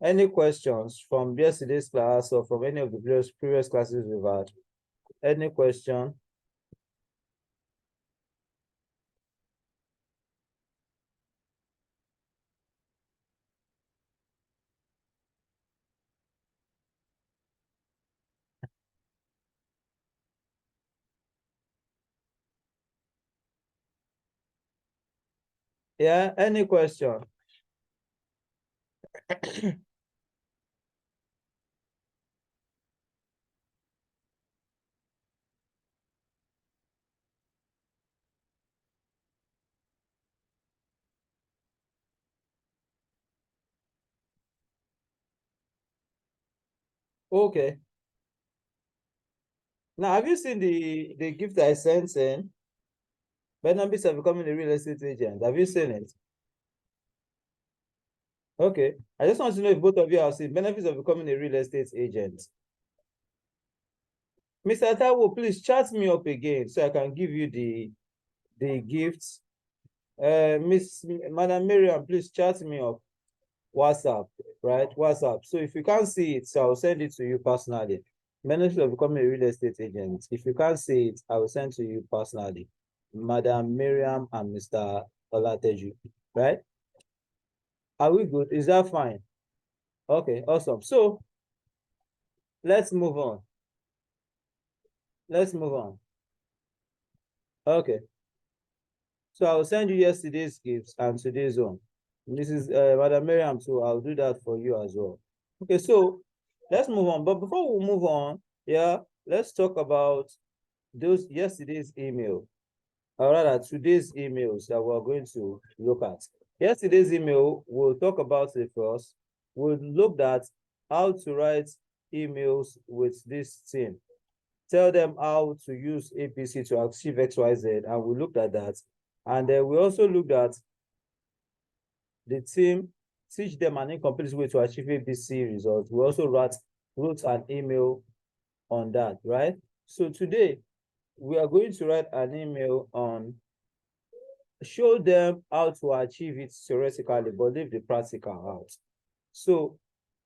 Any questions from yesterday's class or from any of the previous classes we've had? Any question? Yeah, any question? Okay. Now, have you seen the gift I sent in? Benefits of becoming a real estate agent. Have you seen it? Okay. I just want to know if both of you have seen benefits of becoming a real estate agent. Mr. Taiwo, please chat me up again so I can give you the gifts. Madam Miriam, please chat me up. WhatsApp, right? WhatsApp. So if you can't see it, so I'll send it to you personally. Benefits of becoming a real estate agent. If you can't see it, I will send to you personally. Madam Miriam and Mr. Olateju, right? Are we good? Is that fine? Okay, awesome. So let's move on. Let's move on. Okay. So I'll send you yesterday's gifts and today's one. This is Madam Miriam, so I'll do that for you as well. Okay, so let's move on. But before we move on, yeah, let's talk about those yesterday's email, or rather today's emails that we're going to look at. Yesterday's email, we'll talk about it first. We'll look at how to write emails with this team. Tell them how to use APC to achieve XYZ, and we looked at that. And then we also looked at the team, teach them an incomplete way to achieve ABC results. We also wrote an email on that, right? So today, we are going to write an email on show them how to achieve it theoretically, but leave the practical out. So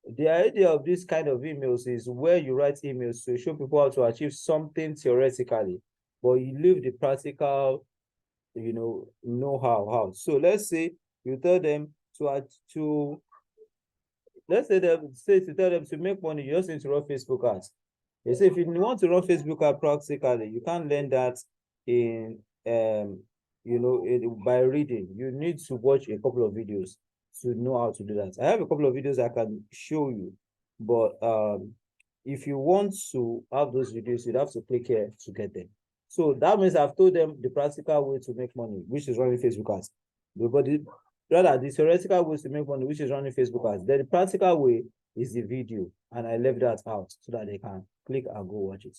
the idea of this kind of emails is where you write emails to show people how to achieve something theoretically, but you leave the practical, know-how out. So let's say you tell them to let's say to tell them to make money, you just need to run Facebook ads. They say if you want to run Facebook ads practically, you can't learn that in by reading. You need to watch a couple of videos to know how to do that. I have a couple of videos I can show you, but if you want to have those videos, you'd have to click here to get them. So that means I've told them the practical way to make money, which is running Facebook ads. But rather, the theoretical way to make money, which is running Facebook ads. Then the practical way is the video, and I left that out so that they can click and go watch it,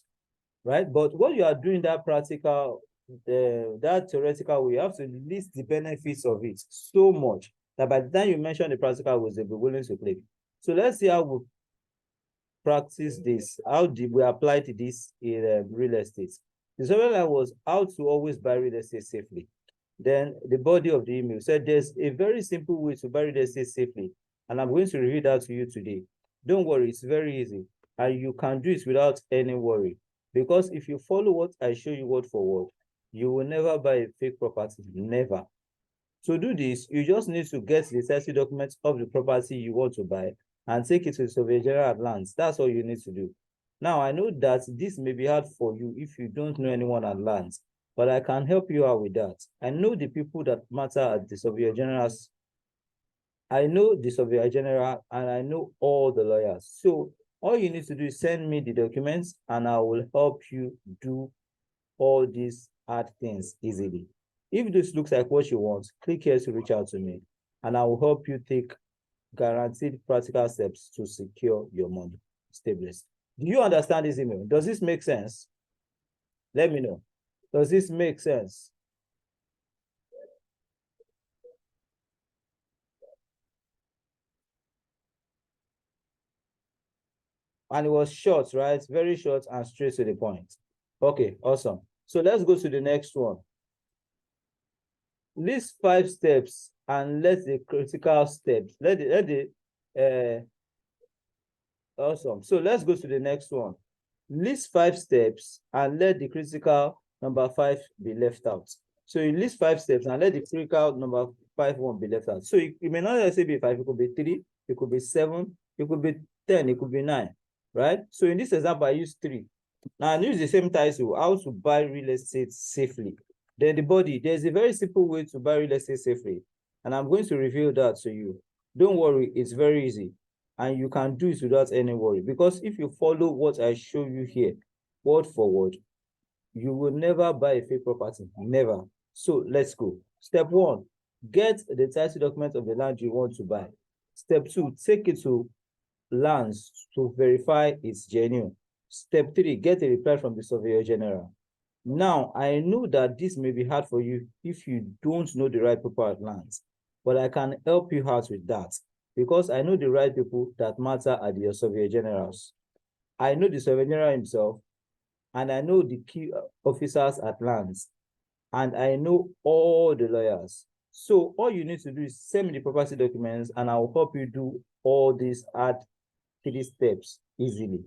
right? But what you are doing that practical, that theoretical way, you have to list the benefits of it so much that by the time you mention the practical ways, they'll be willing to click. So let's see how we practice this. How did we apply to this in real estate? The subject line was how to always buy real estate safely. Then the body of the email said there's a very simple way to buy real estate safely, and I'm going to review that to you today. Don't worry, it's very easy, and you can do it without any worry. Because if you follow what I show you word for word, you will never buy a fake property, never. To do this, you just need to get the title documents of the property you want to buy and take it to the Surveyor General at Lands. That's all you need to do. Now, I know that this may be hard for you if you don't know anyone at Lands, but I can help you out with that. I know the people that matter at the Surveyor General's. I know the Surveyor General and I know all the lawyers. So all you need to do is send me the documents and I will help you do all these hard things easily. If this looks like what you want, click here to reach out to me and I will help you take guaranteed practical steps to secure your money. Stay blessed. Do you understand this email? Does this make sense? Let me know. Does this make sense? And it was short, right? Very short and straight to the point. Okay, awesome. So let's go to the next one. List 5 steps and let the critical steps, let the Awesome. So let's go to the next one. List 5 steps and let the critical number 5 be left out. So you list 5 steps and let the critical number 5 one be left out. So it may not necessarily be 5, it could be 3, it could be 7, it could be 10, it could be 9, right? So in this example, I use 3. Now I use the same title, how to buy real estate safely. Then the body, there's a very simple way to buy real estate safely. And I'm going to reveal that to you. Don't worry, it's very easy. And you can do it without any worry. Because if you follow what I show you here, word for word, you will never buy a fake property. Never. So let's go. Step 1, get the title document of the land you want to buy. Step 2, take it to lands to verify it's genuine. Step 3, get a reply from the Surveyor General. Now, I know that this may be hard for you if you don't know the right people at lands, but I can help you out with that because I know the right people that matter at your Surveyor Generals. I know the Surveyor General himself, and I know the key officers at lands, and I know all the lawyers. So all you need to do is send me the property documents, and I will help you do all these at 3 steps easily.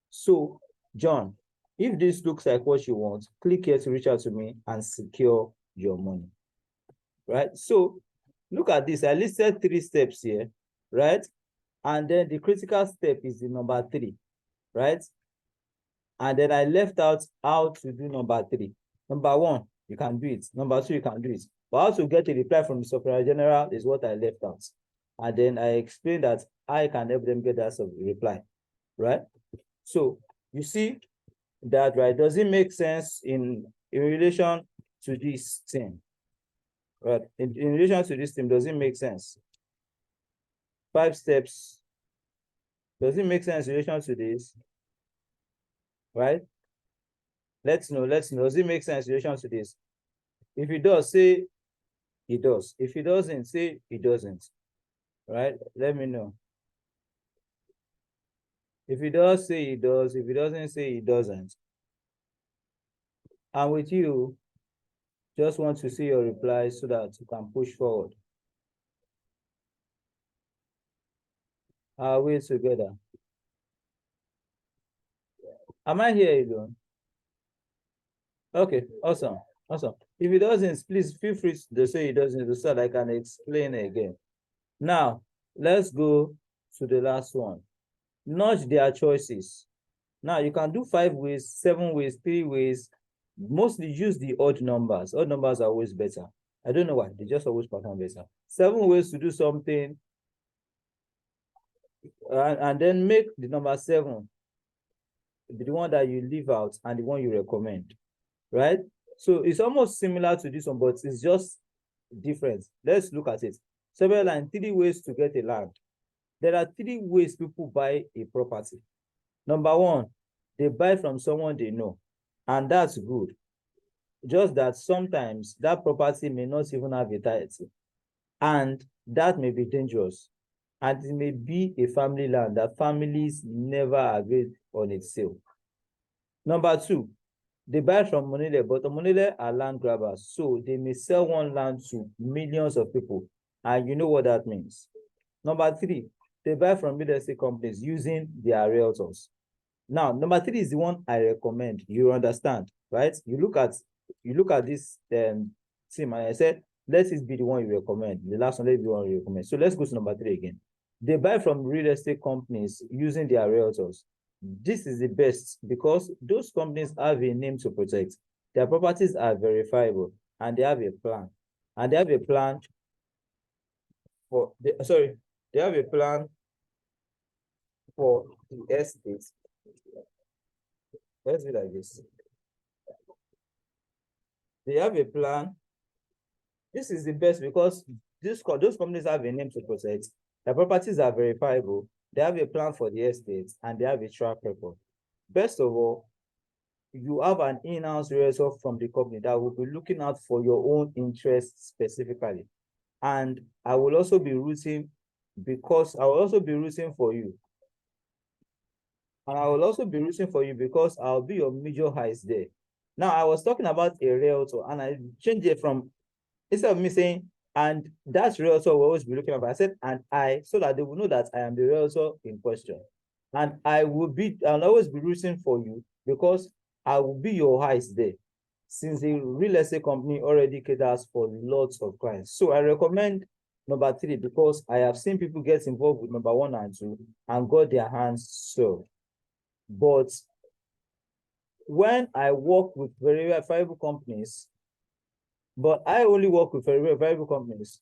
So, John, if this looks like what you want, click here to reach out to me and secure your money, right? So look at this. I listed 3 steps here, right? And then the critical step is the number 3, right? And then I left out how to do number 3. Number 1, you can do it. Number 2, you can do it. But how to get a reply from the Superior General is what I left out. And then I explained that I can help them get that reply, right? So you see that, right? Does it make sense in relation to this thing? Right? In relation to this thing, does it make sense? 5 steps. Does it make sense in relation to this? Right? Let's know. Does it make sense in relation to this? If it does, say it does. If it doesn't, say it doesn't. Right? Let me know. If it does, say it does. If it doesn't, say it doesn't. And with you, just want to see your replies so that you can push forward. Are we together? Am I here alone? Okay, awesome. If it doesn't, please feel free to say it doesn't so that I can explain again. Now, let's go to the last one. Nudge their choices. Now, you can do 5 ways, 7 ways, 3 ways. Mostly use the odd numbers. Odd numbers are always better. I don't know why. They just always perform better. 7 ways to do something. And then make the number 7 the one that you leave out and the one you recommend, right? So it's almost similar to this one, but it's just different. Let's look at it. Several and 3 ways to get a land. There are 3 ways people buy a property. Number 1, they buy from someone they know, and that's good. Just that sometimes that property may not even have a title, and that may be dangerous. And it may be a family land that families never agreed on its sale. Number 2, they buy from Monile, but the Monile are land grabbers, so they may sell one land to millions of people, and you know what that means. Number 3, they buy from real estate companies using their realtors. Now, number 3 is the one I recommend. You understand, right? You look at this team, and I said, let it be the one you recommend. The last one, let it be the one you recommend. So let's go to number 3 again. They buy from real estate companies using their realtors. This is the best because those companies have a name to protect. Their properties are verifiable and they have a plan. And they have a plan for they have a plan for the estate. Let's do like this. They have a plan. This is the best because those companies have a name to protect. Their properties are verifiable. They have a plan for the estate and they have a track record. Best of all, you have an in-house realtor from the company that will be looking out for your own interests specifically. And I will also be rooting for you. And I will also be rooting for you because I'll be your major eyes there. Now, I was talking about a realtor and I changed it from, instead of me saying, and that realtor will always be looking at, I said, and I, so that they will know that I am the realtor in question, and I'll always be rooting for you because I will be your eyes there. Since the real estate company already caters for lots of clients. So I recommend number 3 because I have seen people get involved with number 1 and 2 and got their hands served. But when I work with verifiable companies, but I only work with verifiable companies,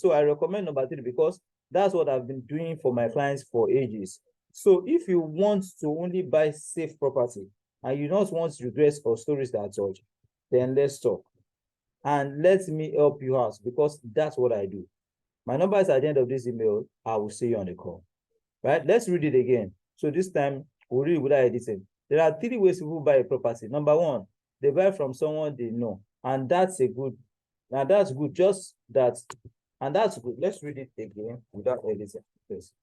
so I recommend number 3 because that's what I've been doing for my clients for ages. So if you want to only buy safe property and you don't want regrets or stories that touch, then let's talk. And let me help you out because that's what I do. My number is at the end of this email. I will see you on the call. Right? Let's read it again. So this time we'll read it without editing. There are 3 ways people buy a property. Number 1, they buy from someone they know. And that's good. Just that. And that's good. Let's read it again without editing. Please.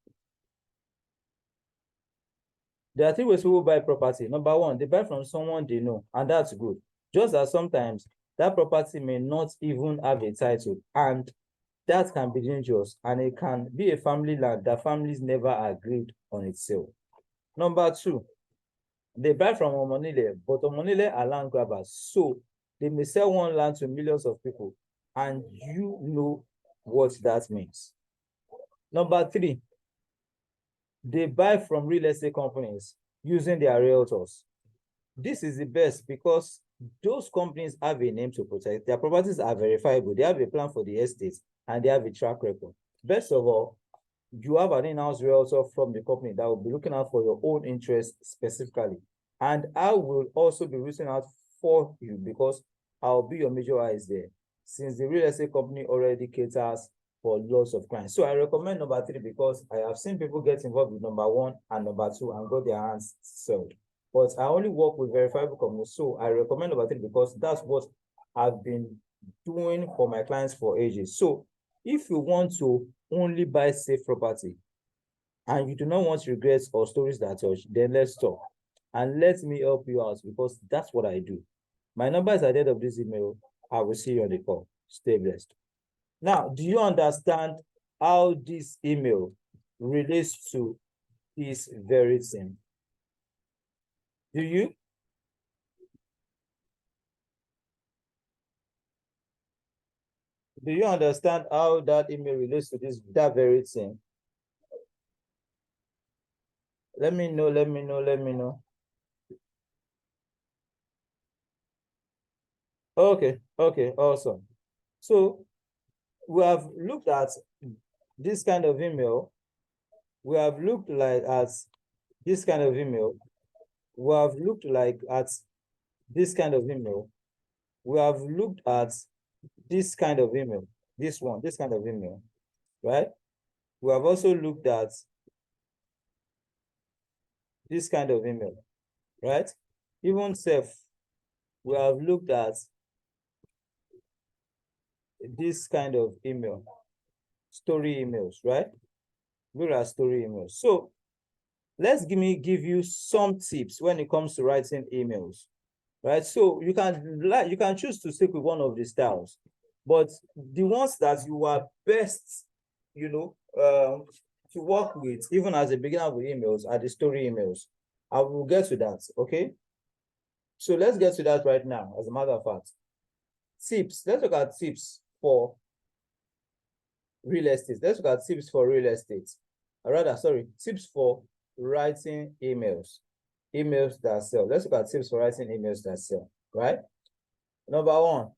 There are 3 ways people buy property. Number 1, they buy from someone they know, and that's good. Just as sometimes that property may not even have a title, and that can be dangerous, and it can be a family land that families never agreed on itself. Number 2, they buy from Omonile, but Omonile are land grabbers, so they may sell one land to millions of people, and you know what that means. Number 3, they buy from real estate companies using their realtors. This is the best because those companies have a name to protect. Their properties are verifiable. They have a plan for the estate and they have a track record. Best of all, you have an in-house realtor from the company that will be looking out for your own interests specifically. And I will also be reaching out for you because I'll be your major eyes there, since the real estate company already caters for lots of clients. So I recommend number 3 because I have seen people get involved with number 1 and number 2 and got their hands sold. But I only work with verifiable companies, so I recommend number 3 because that's what I've been doing for my clients for ages. So if you want to only buy safe property and you do not want regrets or stories that touch, then let's talk. And let me help you out because that's what I do. My number is at the end of this email. I will see you on the call. Stay blessed. Now, do you understand how this email relates to this very thing? Do you? Do you understand how that email relates to that very thing? Let me know. Okay, awesome. So we have looked at this kind of email. We have looked at this kind of email. We have looked at this kind of email. We have looked at this kind of email. This kind of email, right? We have also looked at this kind of email, right? Even we have looked at this kind of email, story emails, right? Look at story emails. So let's give you some tips when it comes to writing emails, right? So you can choose to stick with one of the styles, but the ones that you are best, to work with, even as a beginner with emails, are the story emails. I will get to that, okay? So let's get to that right now, as a matter of fact. Tips. Let's look at tips for real estate. Let's look at tips for real estate. Or rather, sorry, tips for writing emails. Emails that sell. Let's look at tips for writing emails that sell, right? Number 1,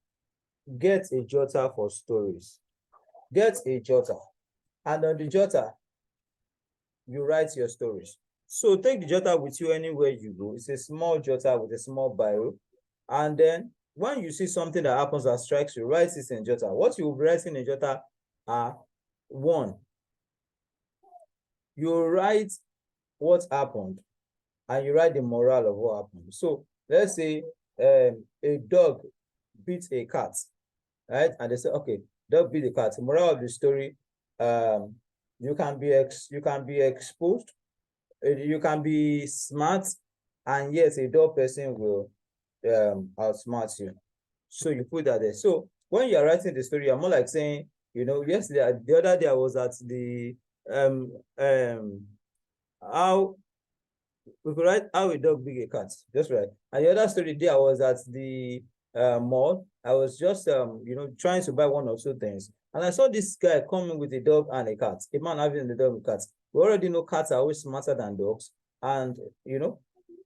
get a jotter for stories. Get a jotter. And on the jotter, you write your stories. So take the jotter with you anywhere you go. It's a small jotter with a small biro. And then when you see something that happens that strikes you, write it in jotter. What you will be writing in jotter are 1, you write what happened and you write the moral of what happened. So let's say a dog beat a cat, right? And they say, okay, dog beat a cat. The moral of the story, you can be exposed, you can be smart, and yet a dull person will outsmart you. So you put that there. So when you're writing the story, you're more like saying, yesterday, the other day I was at the how we could write how a dog big a cat. Just right. And the other story there was at the mall. I was just trying to buy one or two things. And I saw this guy coming with a dog and a cat. A man having a dog and cat. We already know cats are always smarter than dogs. And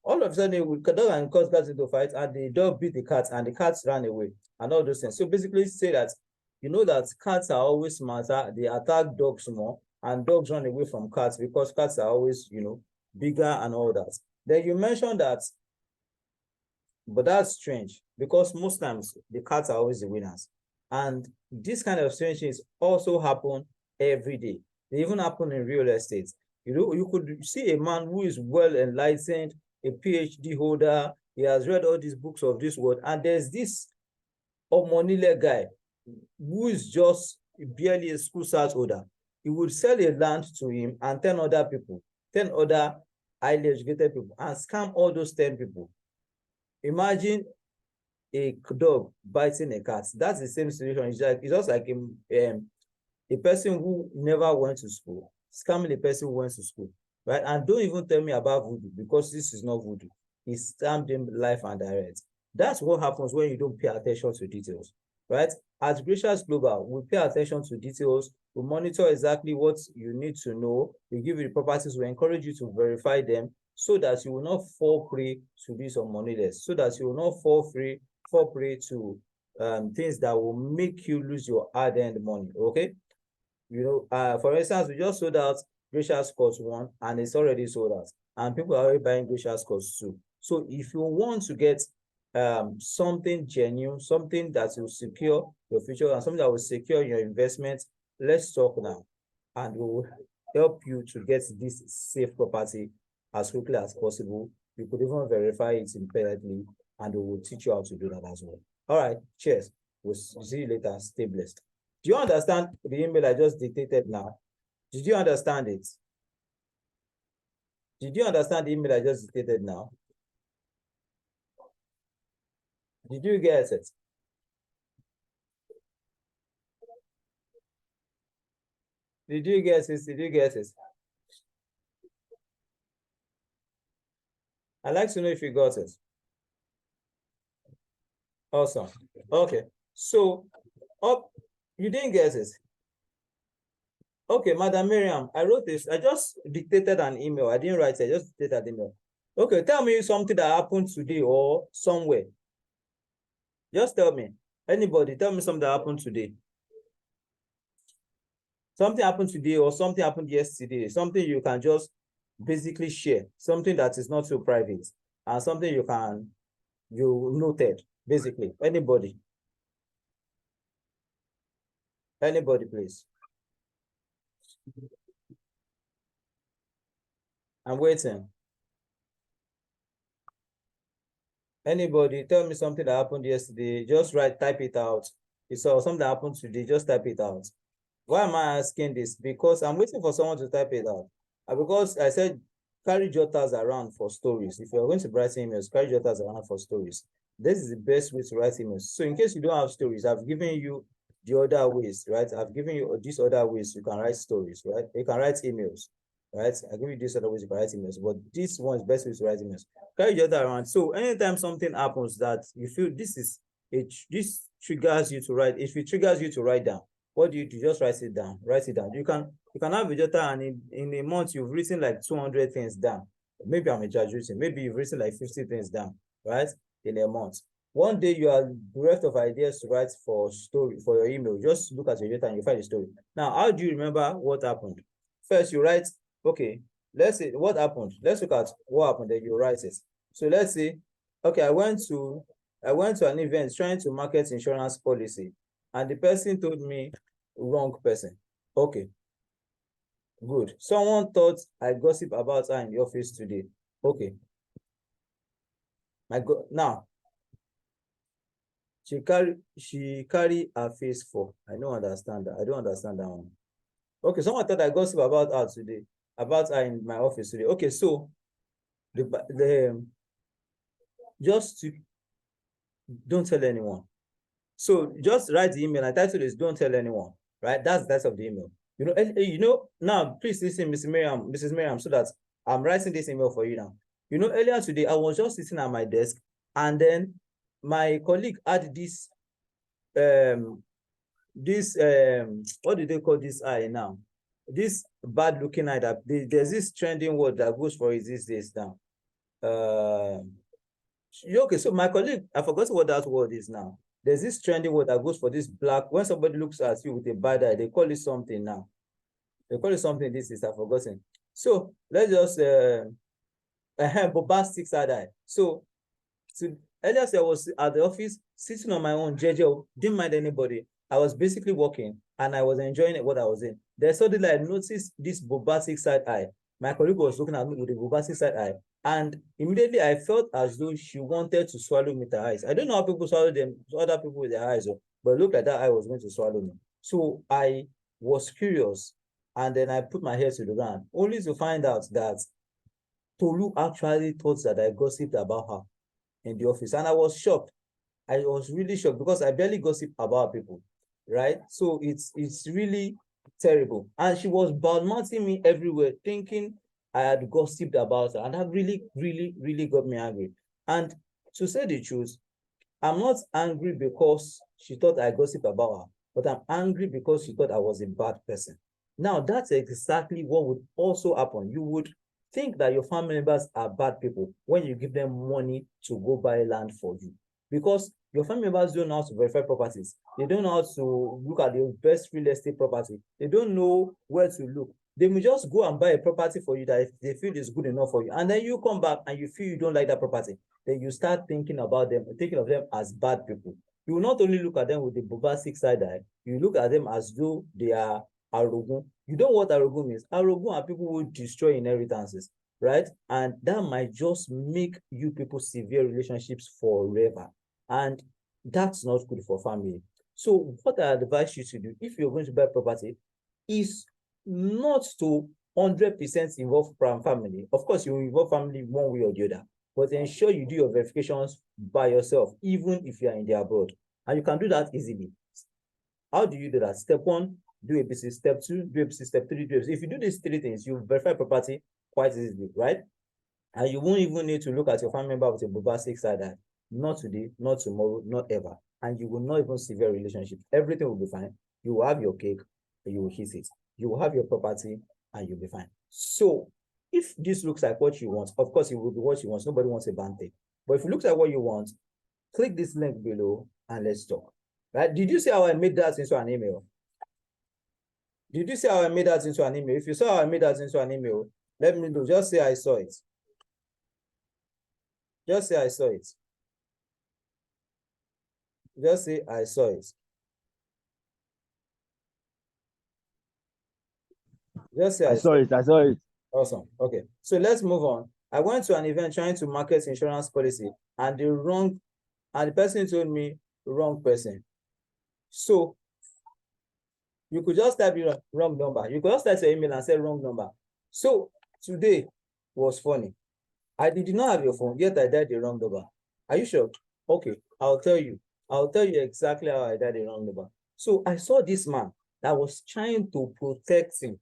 all of a sudden we dog and cat got into a fight, and the dog beat the cat and the cat ran away and all those things. So basically say that that cats are always smarter, they attack dogs more, and dogs run away from cats because cats are always, bigger and all that. Then you mentioned that, but that's strange because most times the cats are always the winners. And this kind of strange things also happen every day. They even happen in real estate. You could see a man who is well enlightened, a PhD holder, he has read all these books of this world, and there's this Omonile guy who is just barely a school start holder. He would sell a land to him and 10 other people, 10 other highly educated people, and scam all those 10 people. Imagine a dog biting a cat. That's the same situation. It's just like a person who never went to school scamming a person who went to school, right? And don't even tell me about voodoo, because this is not voodoo. He scammed him life and direct. That's what happens when you don't pay attention to details, right? At Gracious Global, we pay attention to details. We monitor exactly what you need to know. We give you the properties. We encourage you to verify them so that you will not fall prey to this moneyless, so that you will not fall prey to things that will make you lose your hard-earned money, okay? For instance, we just sold out Gracious Course 1 and it's already sold out. And people are already buying Gracious Course 2. So if you want to get something genuine, something that will secure your future and something that will secure your investment, let's talk now. And we will help you to get this safe property as quickly as possible. You could even verify it independently, and we will teach you how to do that as well. All right, cheers. We'll see you later. Stay blessed. Do you understand the email I just dictated now? Did you understand it? Did you understand the email I just dictated now? Did you get it? Did you get it? Did you get it? I'd like to know if you got it. Awesome. Okay. So, you didn't get it. Okay, Madam Miriam, I wrote this. I just dictated an email. I didn't write it. I just dictated an email. Okay, tell me something that happened today or somewhere. Just tell me. Anybody, tell me something that happened today. Something happened today or something happened yesterday. Something you can just basically share. Something that is not so private. And something you noted, basically. Anybody. Anybody, please. I'm waiting. Anybody, tell me something that happened yesterday. Just type it out. You saw something that happened today, just type it out. Why am I asking this? Because I'm waiting for someone to type it out. Because I said carry jotters around for stories. If you're going to write emails, carry jotters around for stories. This is the best way to write emails. So in case you don't have stories, I've given you the other ways, right? I've given you these other ways you can write stories, right? You can write emails, right? I give you these other ways you can write emails, but this one is best way to write emails. Carry jotter around. So anytime something happens that you feel this triggers you to write, if it triggers you to write down, what do? Just write it down. Write it down. You can have a jotter, and in a month you've written like 200 things down. Maybe I'm exaggerating. Maybe you've written like 50 things down, right? In a month. One day you are bereft of ideas to write for your email. Just look at your jotter and you find the story. Now, how do you remember what happened? First, you write, okay, let's say what happened. Let's look at what happened, then you write it. So let's say, okay, I went to an event trying to market insurance policy, and the person told me wrong person. Okay, good. Someone thought I gossip about her in the office today. Okay. Now she carry her face for. I don't understand that. I don't understand that one. Okay, someone thought I gossip about her today, about her in my office today. Okay, so don't tell anyone. So just write the email. I title is don't tell anyone, right? That's of the email. Now, please listen, Mrs. Miriam, so that I'm writing this email for you now. Earlier today, I was just sitting at my desk, and then my colleague had this, what do they call this eye now? This bad looking eye that there's this trending word that goes for it these days now. Okay, so my colleague, I forgot what that word is now. There's this trending word that goes for this black, when somebody looks at you with a bad eye, they call it something now. They call it something, this is, I've forgotten. So let's just, bombastic side eye. So earlier I was at the office, sitting on my own, JJ, didn't mind anybody. I was basically working, and I was enjoying what I was in. Then suddenly I noticed this bombastic side eye. My colleague was looking at me with a bombastic side eye, and immediately I felt as though she wanted to swallow me with her eyes. I don't know how people swallow them, other people with their eyes, but it looked like that eye was going to swallow me. So I was curious, and then I put my head to the ground, only to find out that Tolu actually thought that I gossiped about her in the office. And I was shocked. I was really shocked, because I barely gossip about people, right? So it's really terrible. And she was badmouthing me everywhere, thinking I had gossiped about her. And that really, really, really got me angry. And to say the truth, I'm not angry because she thought I gossiped about her, but I'm angry because she thought I was a bad person. Now, that's exactly what would also happen. You would think that your family members are bad people when you give them money to go buy land for you, because your family members don't know how to verify properties. They don't know how to look at the best real estate property. They don't know where to look. They will just go and buy a property for you that they feel is good enough for you. And then you come back and you feel you don't like that property. Then you start thinking about them, thinking of them as bad people. You will not only look at them with the bombastic side eye, you look at them as though they are arrogant. You know what arrogant means? Arrogant are people who destroy inheritances, right? And that might just make you people severe relationships forever. And that's not good for family. So what I advise you to do, if you're going to buy property, is not to 100% involve family. Of course, you involve family one way or the other, but ensure you do your verifications by yourself, even if you are in the abroad. And you can do that easily. How do you do that? Step one, do ABC. Step two, do ABC. Step three, do ABC. If you do these three things, you verify property quite easily, right? And you won't even need to look at your family member with a bombastic side eye. Not today, not tomorrow, not ever. And you will not even severe relationship. Everything will be fine. You will have your cake, and you will hit it. You will have your property, and you'll be fine. So if this looks like what you want, of course it will be what you want. Nobody wants a bad thing. But if it looks like what you want, click this link below and let's talk. Right? Did you see how I made that into an email? Did you see how I made that into an email? If you saw how I made that into an email, let me know. Just say I saw it. Just say I saw it. Just say I saw it. Just say I saw it. I saw it. Awesome. Okay. So let's move on. I went to an event trying to market insurance policy, and the person told me wrong person. So you could just type your wrong number. You could just type your email and say wrong number. So today was funny. I did not have your phone, yet I dialed the wrong number. Are you sure? Okay, I'll tell you. I'll tell you exactly how I dialed the wrong number. So I saw this man that was trying to protect him.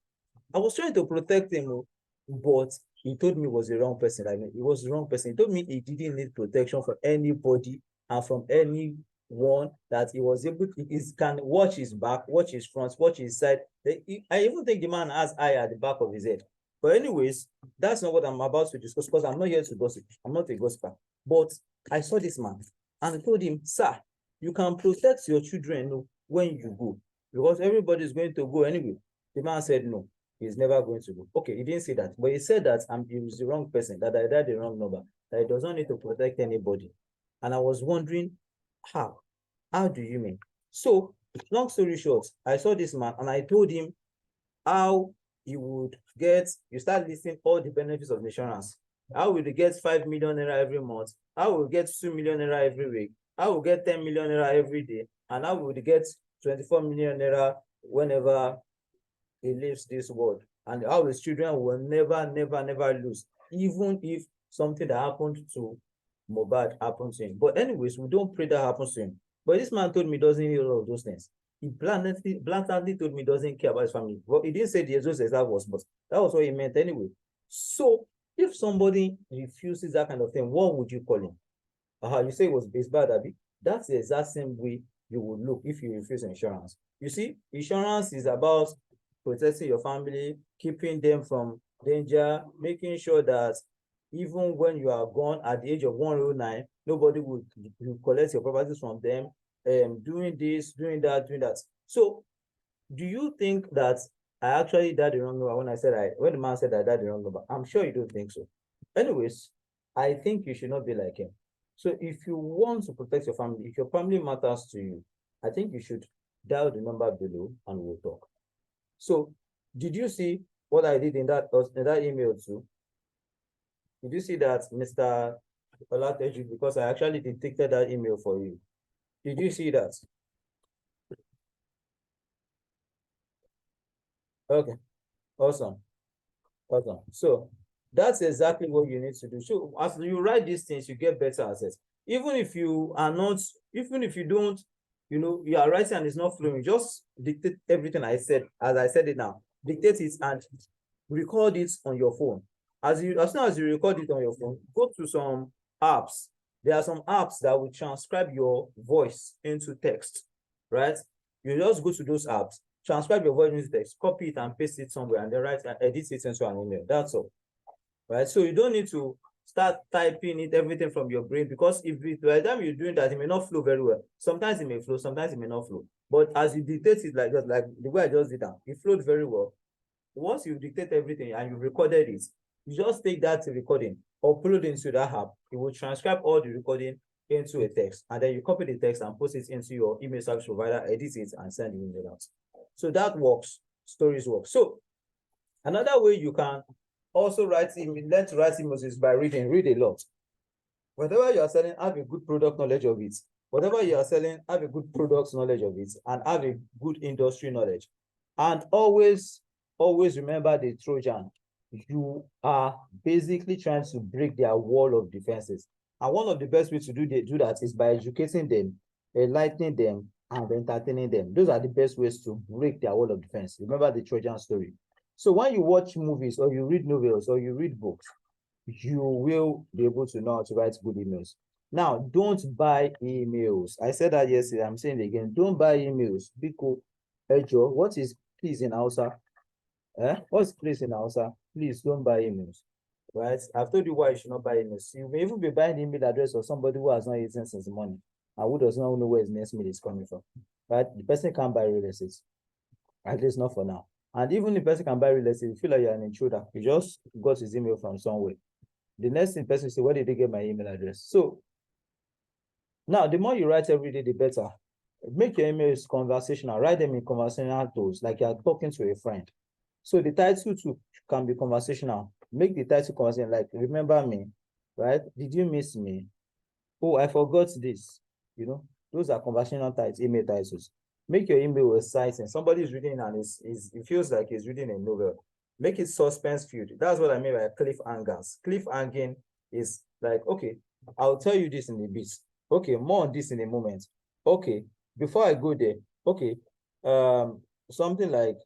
I was trying to protect him, but he told me he was the wrong person. I mean, he was the wrong person. He told me he didn't need protection from anybody and from anyone, that he was able to, he can watch his back, watch his front, watch his side. I even think the man has eye at the back of his head. But anyways, that's not what I'm about to discuss, because I'm not here to gossip. I'm not a gossiper. But I saw this man and I told him, sir, you can protect your children when you go, because everybody is going to go anyway. The man said no, he's never going to go. Okay, he didn't say that, but he said that he was the wrong person, that I dialed the wrong number, that he does not need to protect anybody. And I was wondering, how? How do you mean? So, long story short, I saw this man and I told him how you would get, you start listing all the benefits of insurance. How will you get 5 million naira every month? How will you get 2 million naira every week? How will you get 10 million naira every day? And how will you get 24 million naira whenever he leaves this world? And how his children will never, never, never lose, even if something that happened to Mohbad happened to him. But anyways, we don't pray that happens to him. But this man told me he doesn't need all of those things. He blatantly told me he doesn't care about his family. Well, he didn't say the those exact words, but that was what he meant anyway. So if somebody refuses that kind of thing, what would you call him? You say it's bad, Abby. That's the exact same way you would look if you refuse insurance. You see, insurance is about protecting your family, keeping them from danger, making sure that even when you are gone at the age of 109, nobody will collect your properties from them, doing this, doing that, doing that. So do you think that I actually died the wrong number when the man said I died the wrong number? I'm sure you don't think so. Anyways, I think you should not be like him. So if you want to protect your family, if your family matters to you, I think you should dial the number below and we'll talk. So did you see what I did in that email too? Did you see that, Mr. Olateju? Because I actually detected that email for you. Did you see that? Okay, awesome. Awesome. So that's exactly what you need to do. So as you write these things, you get better at it. Even if you are not, even if you don't, you are writing and it's not flowing, just dictate everything I said as I said it now. Dictate it and record it on your phone. As soon as you record it on your phone, go to some apps. There are some apps that will transcribe your voice into text, right? You just go to those apps, transcribe your voice into text, copy it and paste it somewhere, and then write and edit it into an email. That's all, right? So you don't need to start typing it everything from your brain, because if by the time you're doing that, it may not flow very well. Sometimes it may flow, sometimes it may not flow. But as you dictate it like that, like the way I just did that, it flowed very well. Once you dictate everything and you recorded it, you just take that recording, upload it into that app. It will transcribe all the recording into a text, and then you copy the text and post it into your email service provider, edit it, and send the email out. So that works. Stories work. So another way you can also learn to write emails is by reading. Read a lot. Whatever you are selling, have a good product knowledge of it. Whatever you are selling, have a good product knowledge of it, and have a good industry knowledge. And always remember the Trojan. You are basically trying to break their wall of defenses. And one of the best ways to do that is by educating them, enlightening them, and entertaining them. Those are the best ways to break their wall of defense. Remember the Trojan story. So when you watch movies or you read novels or you read books, you will be able to know how to write good emails. Now, don't buy emails. I said that yesterday. I'm saying it again. Don't buy emails. Because, Ejo, what is please in Hausa? What's please in Hausa? Please don't buy emails. Right? I've told you why you should not buy emails. You may even be buying the email address of somebody who has not eaten since morning and who does not know where his next meal is coming from. Right? The person can't buy real estate. At least not for now. And even if the person can buy real estate, you feel like you're an intruder. You just got his email from somewhere. The next thing person say, where did they get my email address? So now the more you write every day, the better. Make your emails conversational. Write them in conversational tones, like you're talking to a friend. So the title too can be conversational. Make the title conversational, like remember me, right? Did you miss me? Oh, I forgot this. Those are conversational titles, email titles. Make your email exciting. Somebody is reading and it feels like he's reading a novel. Make it suspense filled. That's what I mean by cliffhangers. Cliffhanging is like, okay, I'll tell you this in a bit. Okay, more on this in a moment. Okay, before I go there, okay, something like,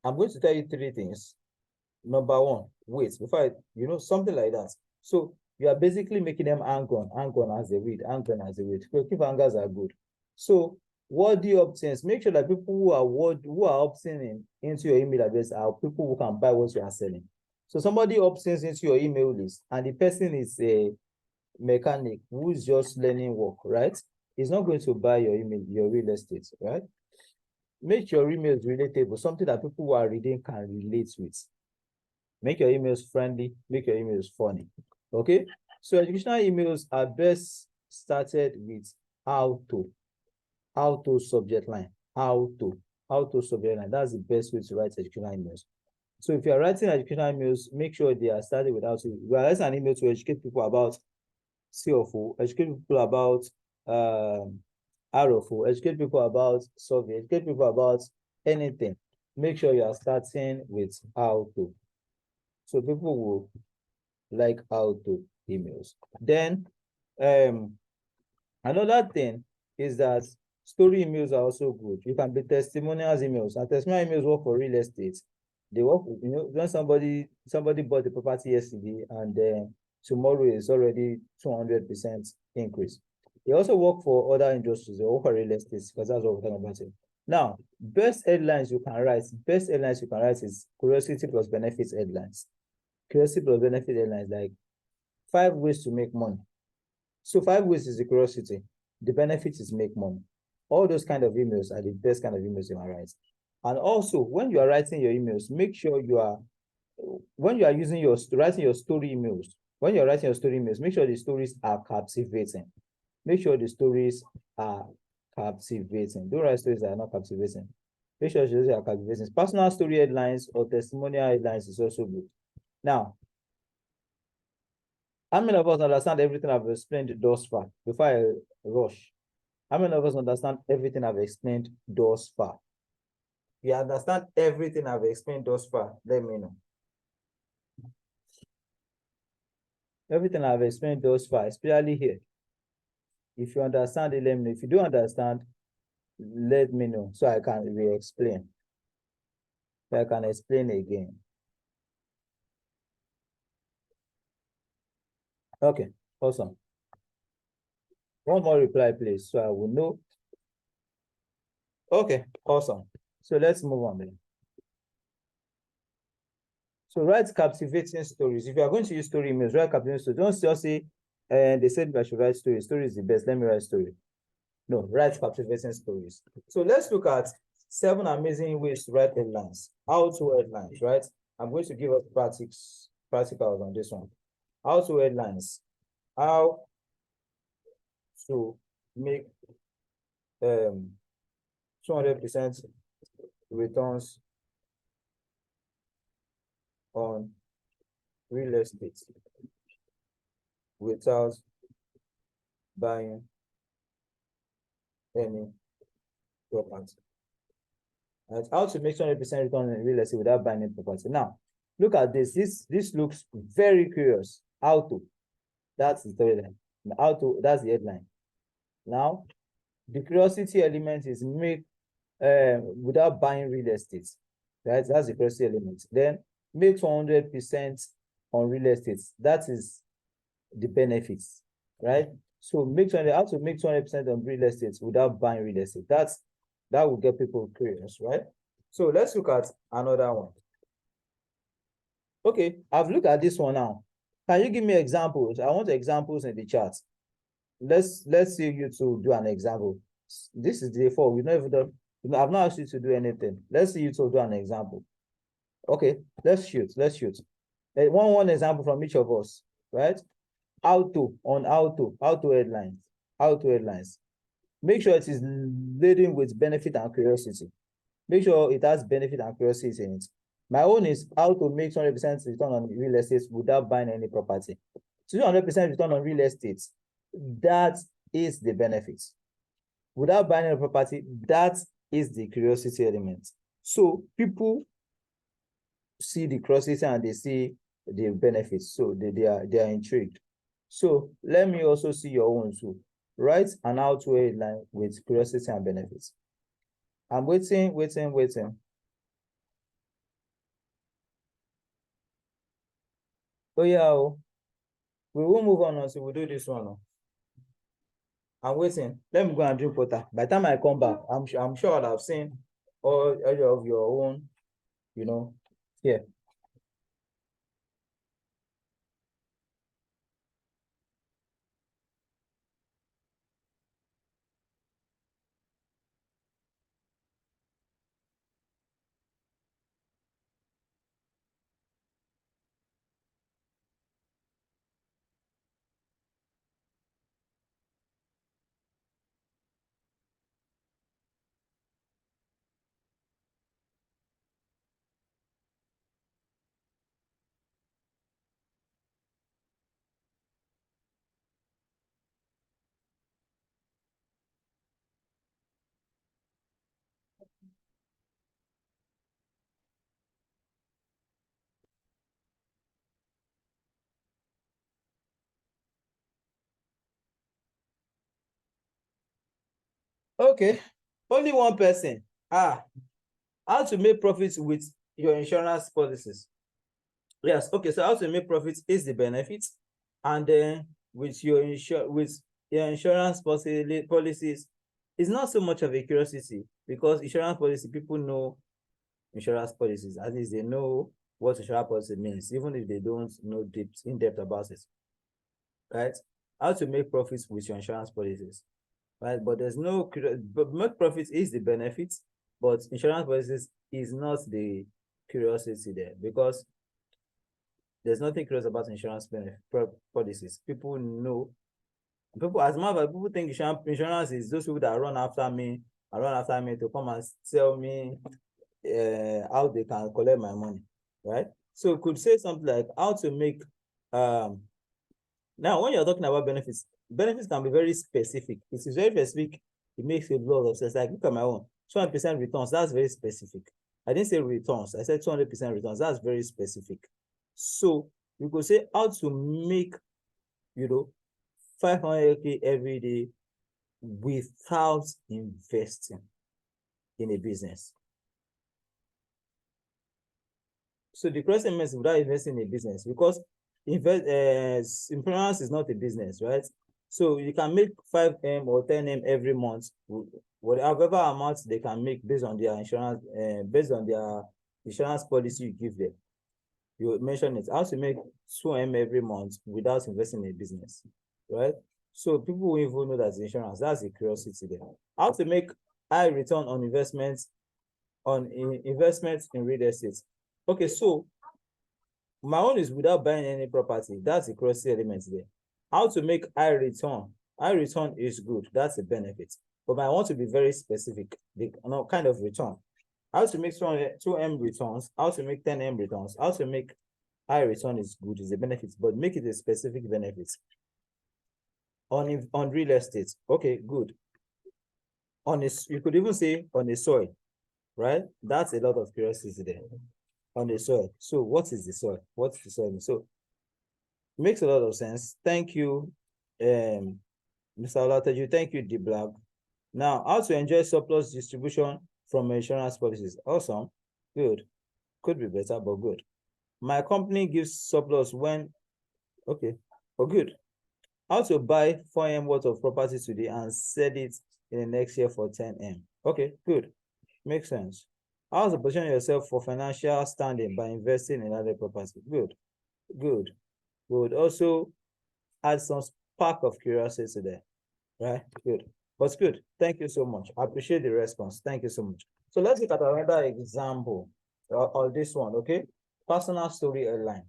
I'm going to tell you 3 things. Number 1, wait, before something like that. So you are basically making them hang on as they read, cliffhangers are good. So what do you obtain? Make sure that people who are obtaining into your email address are people who can buy what you are selling. So somebody obtains into your email list and the person is a mechanic who's just learning work, right? He's not going to buy your email, your real estate, right? Make your emails relatable, something that people who are reading can relate with. Make your emails friendly, make your emails funny. Okay? So educational emails are best started with how to subject line. How to subject line. That's the best way to write educational emails. So if you're writing educational emails, make sure they are started with how to. We are writing an email to educate people about CFO, educate people about RFO, educate people about survey, educate people about anything. Make sure you are starting with how to. So people will like how to emails. Then another thing is that Story emails are also good. You can be testimonials emails, and testimonial emails work for real estate. They work, when somebody bought the property yesterday, and then tomorrow is already 200% increase. They also work for other industries. They work for real estate, because that's what we're talking about it. Now, best headlines you can write. Best headlines you can write is curiosity plus benefits headlines. Curiosity plus benefit headlines, like 5 ways to make money. So 5 ways is the curiosity. The benefit is make money. All those kind of emails are the best kind of emails you can write. And also, when you are writing your emails, make sure you are, when you are writing your story emails, when you're writing your story emails, make sure the stories are captivating. Make sure the stories are captivating. Don't write stories that are not captivating. Make sure the stories are captivating. Personal story headlines or testimonial headlines is also good. Now, how many of us understand everything I've explained thus far? Before I rush, how many of us understand everything I've explained thus far? You understand everything I've explained thus far? Let me know. Everything I've explained thus far, especially here. If you understand it, let me know. If you don't understand, let me know so I can re-explain. So I can explain again. Okay, awesome. One more reply, please, so I will know. Okay, awesome. So let's move on then. So write captivating stories. If you are going to use story emails, write captivating stories. Don't just say, and they said I should write stories. Story is the best. Let me write story. No, write captivating stories. So let's look at 7 amazing ways to write headlines. How to headlines, right? I'm going to give us practicals on this one. How to headlines. How to make 200% returns on real estate without buying any property. Right? How to make 200% return on real estate without buying any property. Now, look at this. This looks very curious. How to? That's the storyline. How to? That's the headline. Now, the curiosity element is make without buying real estate. Right? That's the curiosity element. Then make 100% on real estate. That is the benefits, right? So make sure how to make 200% on real estate without buying real estate. That will get people curious, right? So let's look at another one. Okay, I've looked at this one now. Can you give me examples? I want examples in the chat. Let's see you to do an example. This is day 4. We've never done. I've not asked you to do anything. Let's see you to do an example. Okay, let's shoot. Let's shoot. One example from each of us, right? How to headlines. How to headlines. Make sure it is laden with benefit and curiosity. Make sure it has benefit and curiosity in it. My own is how to make 200% return on real estate without buying any property. 200% return on real estate, that is the benefit. Without buying any property, that is the curiosity element. So people see the curiosity and they see the benefits. So they are intrigued. So let me also see your own too. Write an how-to headline with curiosity and benefits. I'm waiting. Oh yeah, we will move on until we do this one. I'm waiting. Let me go and drink water. By the time I come back, I'm sure I'll have seen all of your own, here. Okay, only one person. How to make profits with your insurance policies. Yes, okay, so how to make profits is the benefit, and then with your insurance policies, it's not so much of a curiosity, because insurance policy, people know insurance policies. At least they know what insurance policy means, even if they don't know in depth about it. Right? How to make profits with your insurance policies. Right? But there's no, but make profits is the benefit, but insurance policies is not the curiosity there, because there's nothing curious about insurance policies. People know, as a matter of fact, people think insurance is those people that run after me to come and tell me how they can collect my money, right? So could say something like how to make now when you're talking about benefits can be very specific. It is very specific. It makes a lot of sense. Like, look at my own 200% returns. That's very specific. I didn't say returns. I said 200% returns. That's very specific. So you could say how to make, 500K every day without investing in a business. So the question is without investing in a business, because insurance is not a business, right? So you can make 5M or 10M every month, whatever amount they can make based on their insurance, policy you give them. You mentioned it, how to make 2M every month without investing in a business, right? So people will even know that's insurance. That's a curiosity there. How to make high return on investments in real estate. Okay, so my own is without buying any property. That's a curiosity element there. How to make high return. High return is good. That's a benefit. But I want to be very specific. The kind of return. How to make 2M returns. How to make 10M returns. How to make high return is good, is a benefit, but make it a specific benefit. On real estate. Okay, good. You could even say on the soil, right? That's a lot of curiosity there. On the soil. So what is the soil? What's the soil? So makes a lot of sense. Thank you, Mr. Olateju. Thank you, D Black. Now, how to enjoy surplus distribution from insurance policies. Awesome. Good. Could be better, but good. My company gives surplus when, okay, but good. How to buy 4M worth of property today and sell it in the next year for 10M. Okay, good. Makes sense. How to position yourself for financial standing by investing in other property. Good. Good. We would also add some spark of curiosity there. Right? Good. But good. Thank you so much. I appreciate the response. Thank you so much. So let's look at another example of this one, okay? Personal story airline.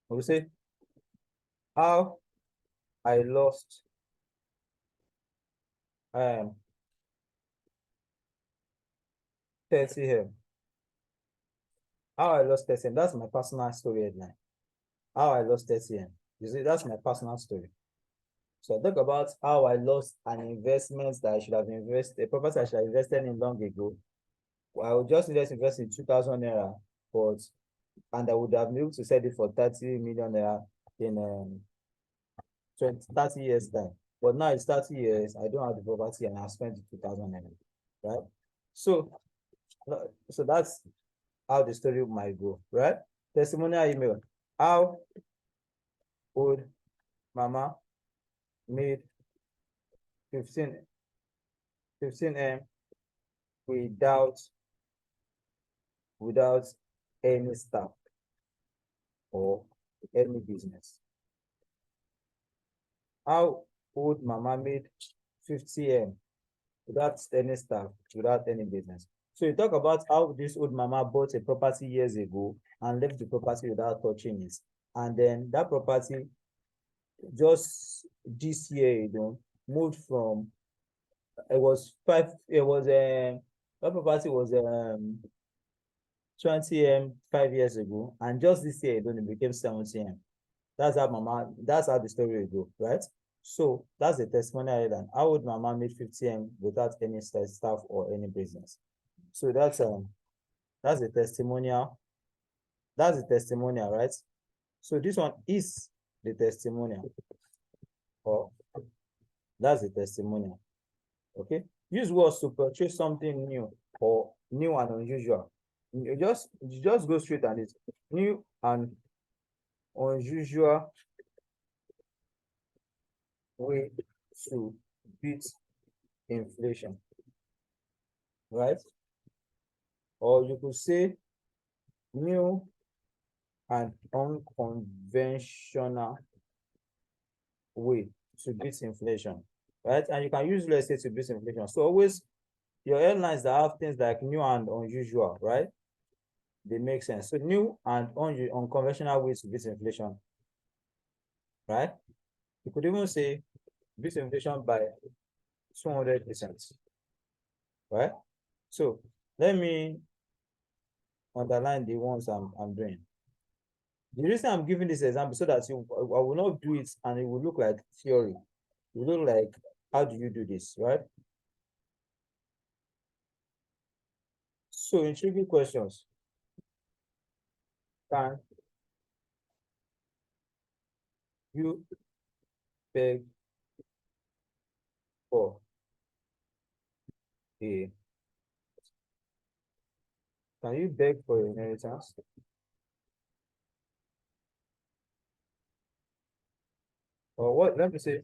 We say how I lost 30M. How I lost 30M. That's my personal story headline. How I lost 30M. You see, that's my personal story. So I talk about how I lost an investment that I should have invested, a property I should have invested in long ago. I would just invest in 2,000 naira, and I would have been able to sell it for 30 million naira in 30 years time. But now it's 30 years, I don't have the property and I've spent 2,000 naira, right? So that's how the story might go, right? Testimonial email. How would mama made 15M without any staff or any business? How would mama made 50M without any staff, without any business? So you talk about how this old mama bought a property years ago and left the property without touching it. And then that property just this year, moved from, that property was 20M 5 years ago, and just this year it became 70M. That's how the story will go, right? So that's the testimonial headline. How would mama make 50M without any staff or any business? So that's the testimonial. That's the testimonial, right? So this one is the testimonial. Or that's the testimonial. Okay. Use words to portray something new or new and unusual. You just go straight and it's new and unusual way to beat inflation, right? Or you could say new and unconventional way to beat inflation, right? And you can use let's say to beat inflation. So always your airlines that have things like new and unusual, right? They make sense. So new and unconventional ways to beat inflation, right? You could even say beat inflation by 200%, right? So let me underline the ones I'm doing. The reason I'm giving this example so that I will not do it and it will look like theory. It will look like, how do you do this, right? So intriguing questions. Can you beg for a can you beg for your inheritance? Or what, let me say,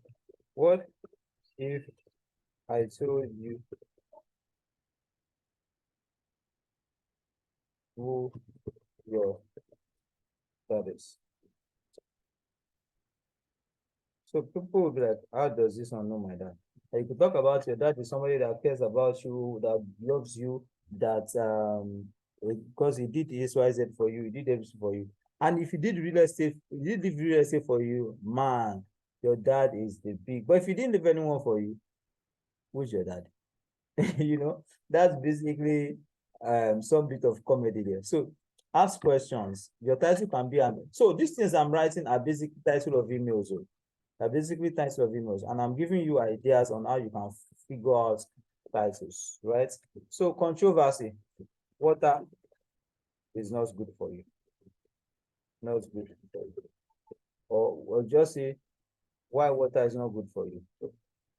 what if I told you who your dad is? So people will be like, how does this one know my dad? And you could talk about your dad is somebody that cares about you, that loves you, that because he did XYZ for you, he did everything for you. And if he did real estate, he did real estate for you, man, your dad is the big. But if he didn't leave anyone for you, who's your dad? You know, that's basically some bit of comedy there. So ask questions. Your title can be so these things I'm writing are basic title of emails. Are basically types of emails, and I'm giving you ideas on how you can figure out titles, right? So controversy, water is not good for you, not good for you. Or just say why water is not good for you.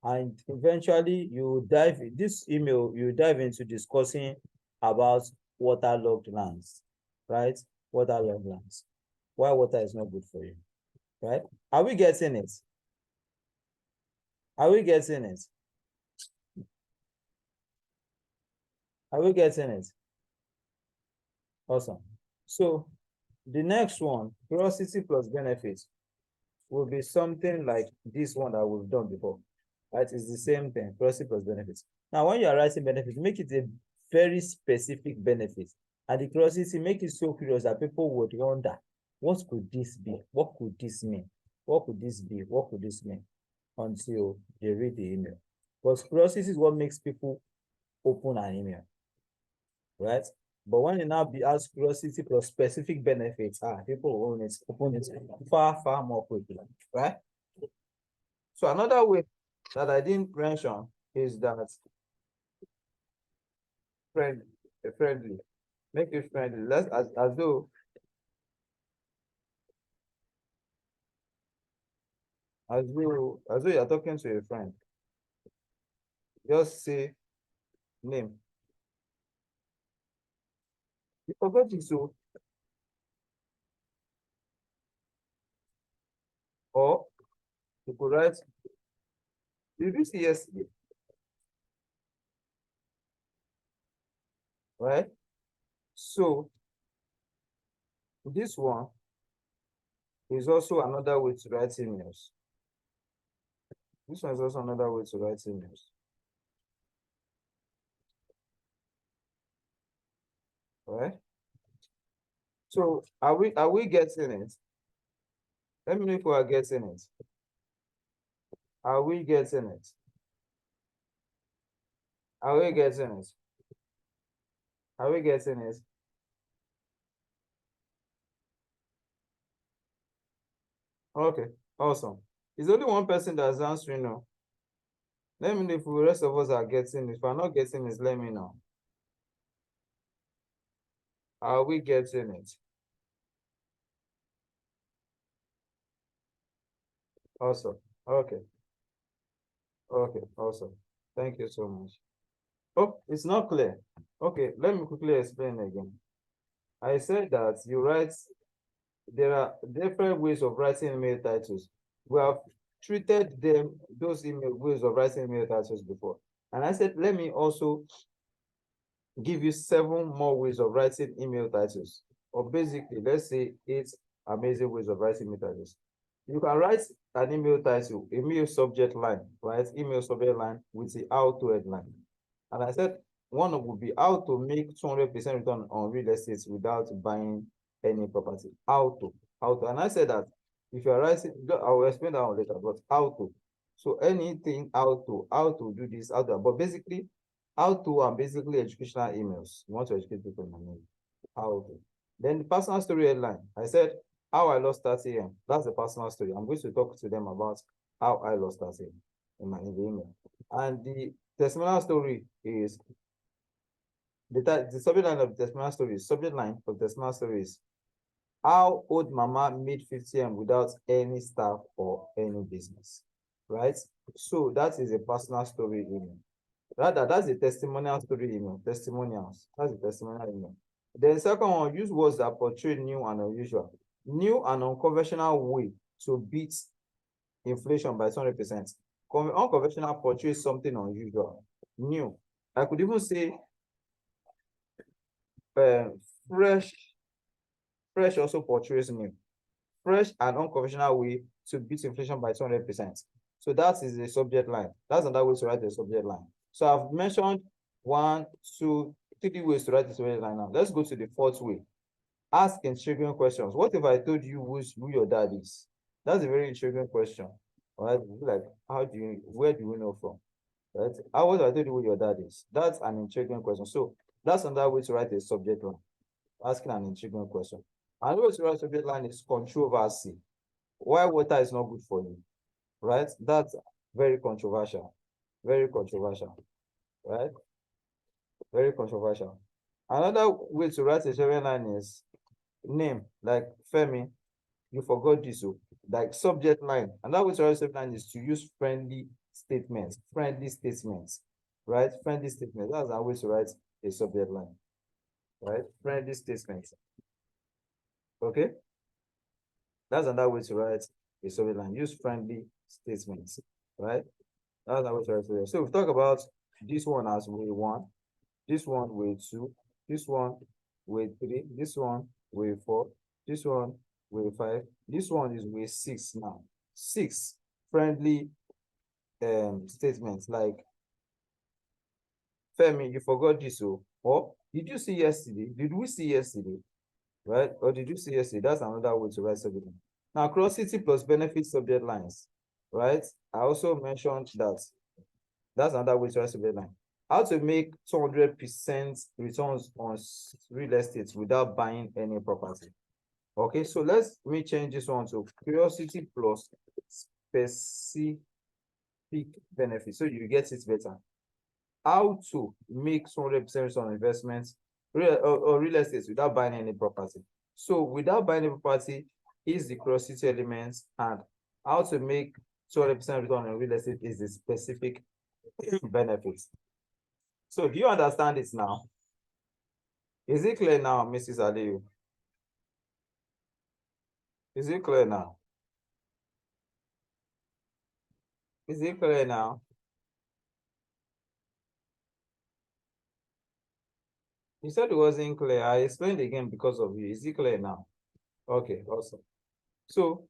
And eventually you dive this email, you dive into discussing about waterlogged lands, right? Waterlogged lands. Why water is not good for you, right? Are we getting it? Are we getting it? Are we getting it? Awesome. So the next one, curiosity plus benefits, will be something like this one that we've done before. Right? It's the same thing, curiosity plus benefits. Now, when you are writing benefits, make it a very specific benefit. And the curiosity, make it so curious that people would wonder, what could this be? What could this mean? What could this be? What could this mean? Until they read the email. Because curiosity is what makes people open an email, right? But when you now be asked curiosity plus specific benefits, people open it far, far more quickly, right? So another way that I didn't mention is that friendly, friendly, make it friendly. Let's as though you're talking to a friend. Just say name. You forgot it, so or you could write, did you see yesterday? Right? So this one is also another way to write emails. This one is also another way to write emails. Right? So are we getting it? Let me know if we are getting it. Are we getting it? Are we getting it? Are we getting it? Okay, awesome. It's only one person that's answering now. Let me know if the rest of us are getting it. If I'm not getting it, let me know. Are we getting it? Awesome. Okay. Okay, awesome. Thank you so much. Oh, it's not clear. Okay, let me quickly explain again. I said that you write, there are different ways of writing email titles. We have treated them, those email ways of writing email titles before. And I said, let me also give you 7 more ways of writing email titles. Or basically, let's say 8 amazing ways of writing email titles. You can write an email title, email subject line, right? Email subject line with the how to headline. And I said one would be how to make 200% return on real estate without buying any property. How to. And I said that if you're writing, I will explain that one later, but how to. So anything how to do this, how to, but basically, how to are basically educational emails. You want to educate people in the name. How to. Then the personal story headline. I said how I lost 30M. That's the personal story. I'm going to talk to them about how I lost 30M in the email. And the testimonial story is the subject line of the testimonial story is subject line of the testimonial story is how old mama made 50M without any staff or any business. Right? So that is a personal story email. Rather, that's a testimonial story email. Testimonials. That's a testimonial email. Then second one, use words that portray new and unusual. New and unconventional way to beat inflation by 200%. Unconventional portrays something unusual. New. I could even say uh, fresh. Fresh also portrays new. Fresh and unconventional way to beat inflation by 200%. So that is the subject line. That's another way to write the subject line. So I've mentioned 1, 2, 3 ways to write the subject line now. Let's go to the 4th way. Ask intriguing questions. What if I told you who your dad is? That's a very intriguing question. All right, like where do you know from? Right? How would I told you who your dad is? That's an intriguing question. So that's another way to write a subject line. Asking an intriguing question. Another way to write a subject line is controversy. Why water is not good for you, right? That's very controversial. Very controversial, right? Very controversial. Another way to write a subject line is name, like Femi, you forgot this, like subject line. Another way to write a subject line is to use friendly statements, right? Friendly statements. That's a way to write a subject line, right? Friendly statements. Okay? That's another way to write a subject line. Use friendly statements, right? That's another way to write it. So we talk about this one as way 1, this one way 2, this one way 3, this one way 4, this one way 5, this one is way 6 now. 6 friendly statements like Femi, you forgot this, or did you see yesterday? Did we see yesterday? Right? Or did you see yesterday? That's another way to write subject line. Now, cross-city plus benefit subject lines, right? I also mentioned that that's another way to write subject line. How to make 200% returns on real estate without buying any property. Okay, so me change this one to curiosity plus specific benefit, so you get it better. How to make 200% return on investments or real estate without buying any property. So without buying any property is the curiosity elements, and how to make 200% return on real estate is the specific benefits. So do you understand this now? Is it clear now, Mrs. Aliyu? Is it clear now? Is it clear now? You said it wasn't clear. I explained again because of you. Is it clear now? Okay, awesome. So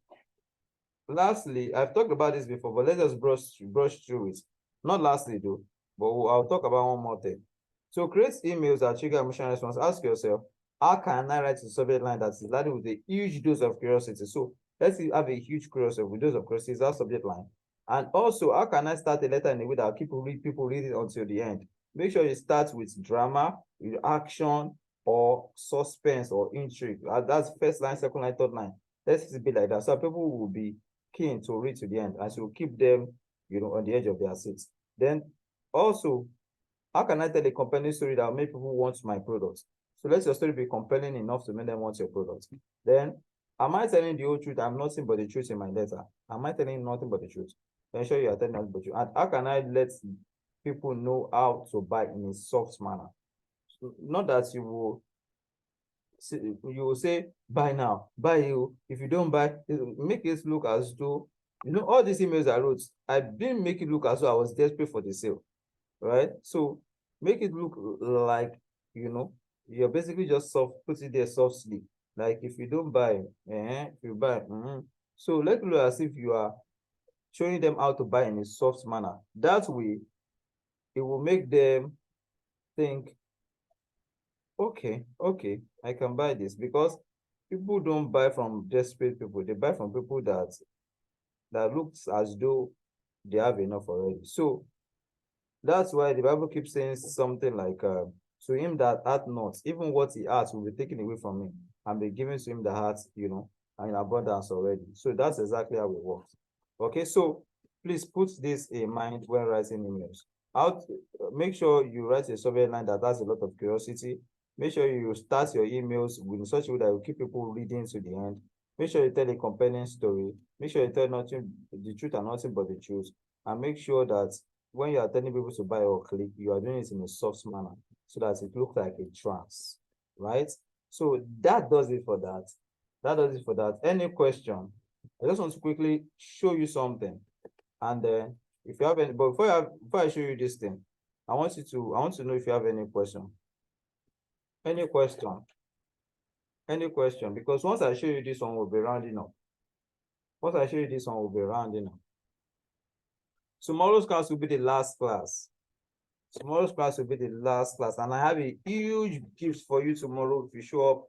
lastly, I've talked about this before, but let's just brush through it. Not lastly though, but I'll talk about one more thing. So create emails that trigger emotional response. Ask yourself, how can I write a subject line that is laden with a huge dose of curiosity? So let's have a huge curiosity with dose of curiosity, that subject line. And also, how can I start a letter in a way that people read it until the end? Make sure you start with drama, with action, or suspense or intrigue. That's first line, second line, third line. Let's be like that. So people will be keen to read to the end, and so keep them, on the edge of their seats. Then also, how can I tell a compelling story that will make people want my product? So let your story be compelling enough to make them want your product. Then, am I telling the whole truth? I'm nothing but the truth in my letter. Am I telling nothing but the truth? Ensure you are telling nothing but the truth. And how can I let people know how to buy in a soft manner. Not that you will say buy now, buy you. If you don't buy, make it look as though, all these emails I wrote, I didn't make it look as though I was desperate for the sale, right? So make it look like, you're basically just put it there softly. Like if you don't buy, if you buy, so let it look as if you are showing them how to buy in a soft manner. That way, it will make them think, okay, I can buy this, because people don't buy from desperate people. They buy from people that looks as though they have enough already. So that's why the Bible keeps saying something like, to him that hath not, even what he has will be taken away from him and be given to him that hath, and in abundance already. So that's exactly how it works. Okay, so please put this in mind when writing emails. Make sure you write a subject line that has a lot of curiosity. Make sure you start your emails in such a way that will keep people reading to the end. Make sure you tell a compelling story. Make sure you tell the truth and nothing but the truth. And make sure that when you are telling people to buy or click, you are doing it in a soft manner so that it looks like a trance, right? So that does it for that. That does it for that. Any question? I just want to quickly show you something. And if you have any, but before I show you this thing, I want to know if you have any question. Any question? Any question? Because once I show you this one, we'll be rounding up. Once I show you this one, we'll be rounding up. Tomorrow's class will be the last class. Tomorrow's class will be the last class, and I have a huge gift for you tomorrow if you show up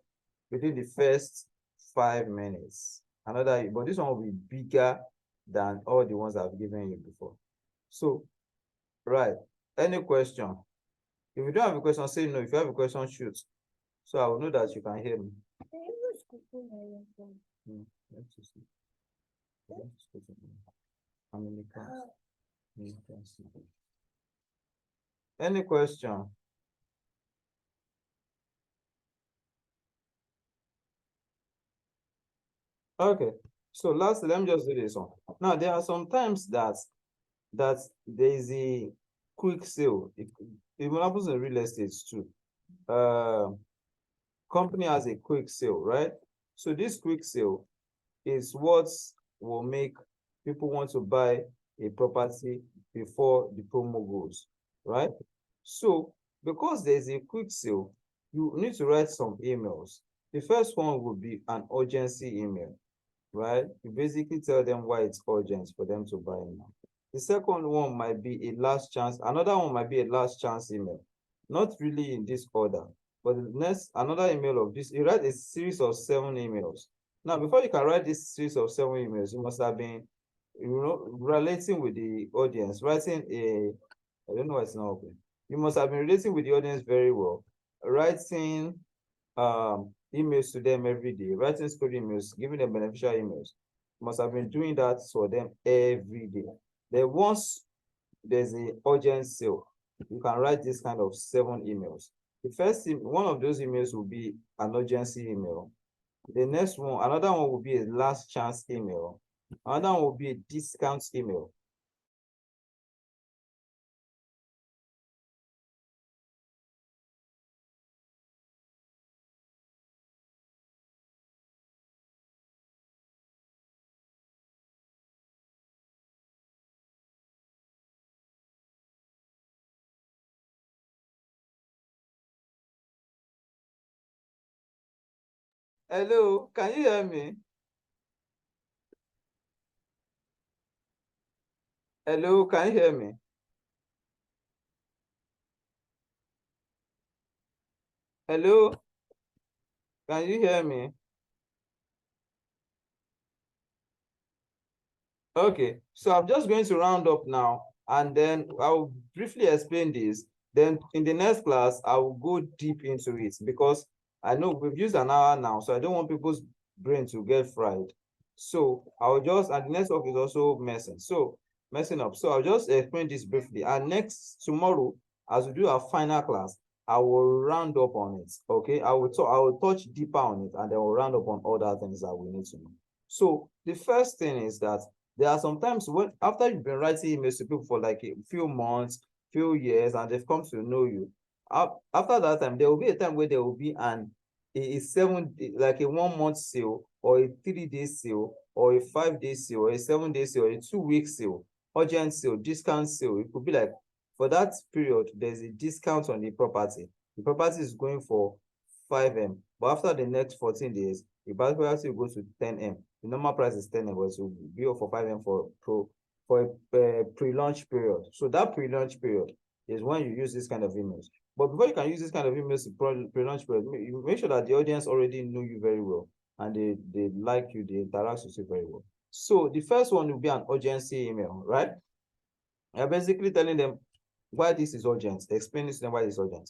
within the first 5 minutes. But this one will be bigger than all the ones I've given you before. So, right. Any question? If you don't have a question, say no. If you have a question, shoot. So I will know that you can hear me. How many class? Any question? Okay, so lastly, let me just do this one. Now, there are some times that there is a quick sale. It happens in real estate too. Company has a quick sale, right? So this quick sale is what will make people want to buy a property before the promo goes, right? So because there's a quick sale, you need to write some emails. The first one will be an urgency email, right? You basically tell them why it's urgent for them to buy now. The second one might be a last chance. Another one might be a last chance email. Not really in this order, but another email of this, you write a series of 7 emails. Now, before you can write this series of 7 emails, you must have been, relating with the audience, I don't know why it's not open. You must have been relating with the audience very well, writing emails to them every day, writing story emails, giving them beneficial emails. You must have been doing that for them every day. Then once there's an urgent sale, you can write this kind of 7 emails. The first one of those emails will be an urgency email. The next one, another one will be a last chance email. Another one will be a discount email. Hello, can you hear me? Hello, can you hear me? Hello, can you hear me? Okay, so I'm just going to round up now, and then I'll briefly explain this. Then in the next class, I will go deep into it, because I know we've used an hour now, so I don't want people's brain to get fried. So and the next work is also messing up. So I'll just explain this briefly. And tomorrow, as we do our final class, I will round up on it. Okay, I will touch deeper on it, and then we'll round up on other things that we need to know. So the first thing is that there are sometimes after you've been writing emails to people for like a few months, few years and they've come to know you, after that time, there will be a time where there will be a 7 day, like a 1 month sale, or a 3 day sale, or a 5 day sale, or a 7 day sale, or a 2 week sale, urgent sale, discount sale. It could be like, for that period, there's a discount on the property. The property is going for 5M, but after the next 14 days, the property will go to 10M. The normal price is 10M, but it will be for 5M for a pre-launch period. So that pre-launch period is when you use this kind of emails. But before you can use this kind of emails pre-launch period, you make sure that the audience already know you very well, and they like you, they interact with you very well. So the first one will be an urgency email, right? You're basically telling them why this is urgent, explaining to them why it's urgent.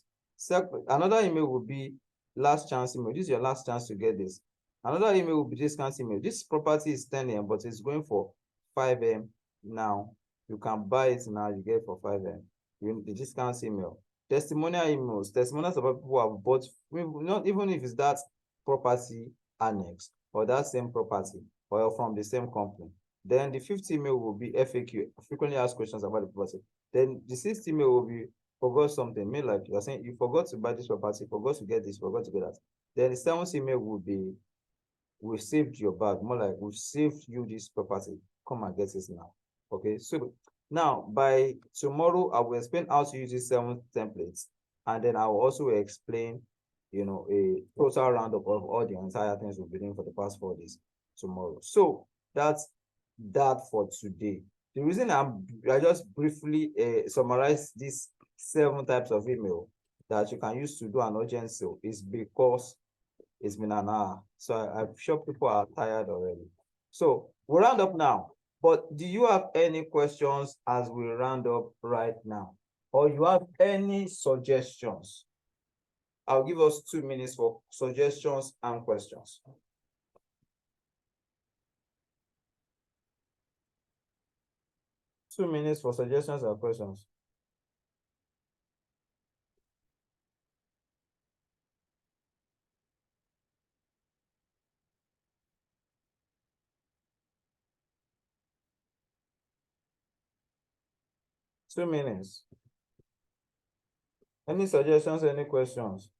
Another email will be last chance email. This is your last chance to get this. Another email will be discount email. This property is 10M, but it's going for 5M now. You can buy it now, you get it for 5M. The discount email. Testimonial emails. Testimonials about people who have bought, not even if it's that property annex or that same property or from the same company. Then the fifth email will be FAQ, frequently asked questions about the property. Then the sixth email will be forgot something. Mean like you're saying you forgot to buy this property, forgot to get this, forgot to get that. Then the seventh email will be, we've saved your bag. More like, we've saved you this property. Come and get it now. Okay. So now by tomorrow, I will explain how to use these 7 templates. And then I will also explain, a total roundup of all the entire things we've been doing for the past 4 days tomorrow. So that's that for today. The reason I just briefly summarize these 7 types of email that you can use to do an urgent sale is because it's been an hour. So I'm sure people are tired already. So we'll round up now. But do you have any questions as we round up right now? Or you have any suggestions? I'll give us 2 minutes for suggestions and questions. 2 minutes for suggestions and questions. Two minutes. Any suggestions, any questions?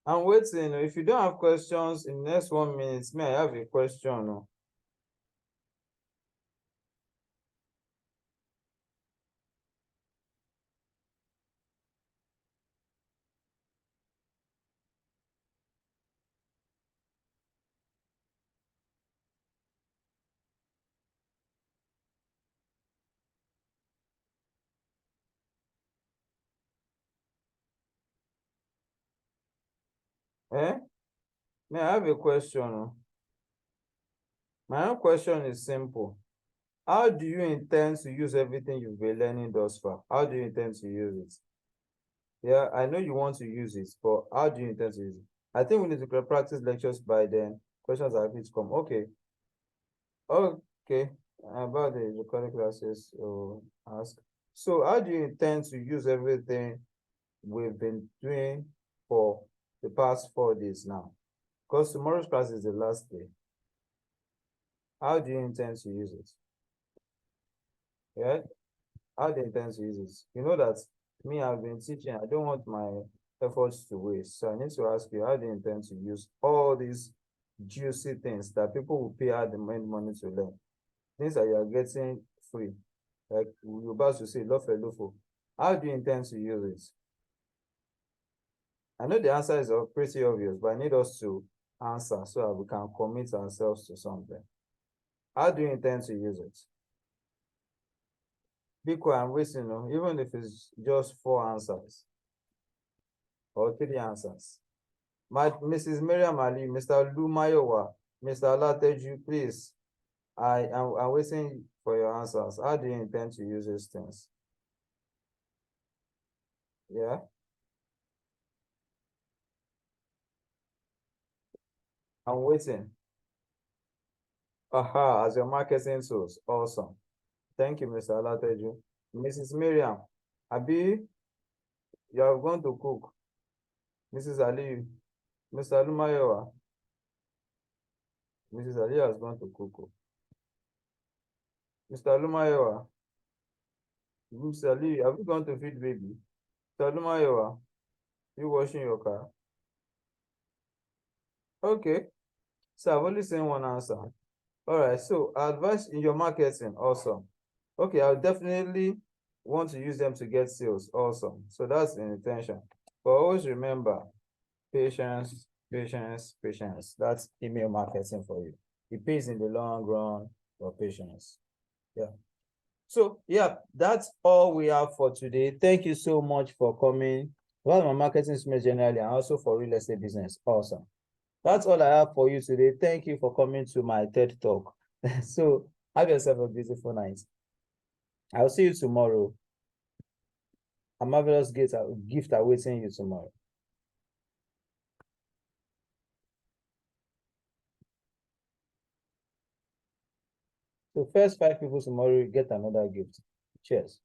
I'm waiting. If you don't have questions in the next 1 minute, may I have a question? Eh? May I have a question? My own question is simple. How do you intend to use everything you've been learning thus far? How do you intend to use it? Yeah, I know you want to use it, but how do you intend to use it? I think we need to practice lectures by then. Questions are going to come. Okay. Okay. About the recording classes, ask. So how do you intend to use everything we've been doing for the past 4 days now? Because tomorrow's class is the last day. How do you intend to use it? Yeah? How do you intend to use it? You know that me, I've been teaching. I don't want my efforts to waste. So I need to ask you, how do you intend to use all these juicy things that people will pay out the money to learn? Things that you are getting free. Like you're about to say, love for lawful. How do you intend to use it? I know the answer is pretty obvious, but I need us to answer so that we can commit ourselves to something. How do you intend to use it? Be quiet and waiting, even if it's just 4 answers or 3 answers. Mrs. Miriam Ali, Mr. Lumayowa, Mr. Lateju, please. I'm waiting for your answers. How do you intend to use these things? Yeah. I'm waiting. Aha, as your marketing tools. Awesome. Thank you, Mr. Alateju. Mrs. Miriam, Abi, you are going to cook. Mrs. Ali, Mr. Lumayowa, Mrs. Ali is going to cook. Mr. Lumayowa, Mr. Ali, are we going to feed baby? Mr. Lumayowa, you washing your car? Okay, so I've only seen one answer. All right, so advice in your marketing, awesome. Okay, I'll definitely want to use them to get sales, awesome. So that's the intention. But always remember, patience, patience, patience. That's email marketing for you. It pays in the long run for patience. Yeah. So yeah, that's all we have for today. Thank you so much for coming. Well, my marketing space generally, and also for real estate business. Awesome. That's all I have for you today. Thank you for coming to my TED Talk. So have yourself a beautiful night. I'll see you tomorrow. A marvelous gift awaiting you tomorrow. So first 5 people tomorrow get another gift. Cheers.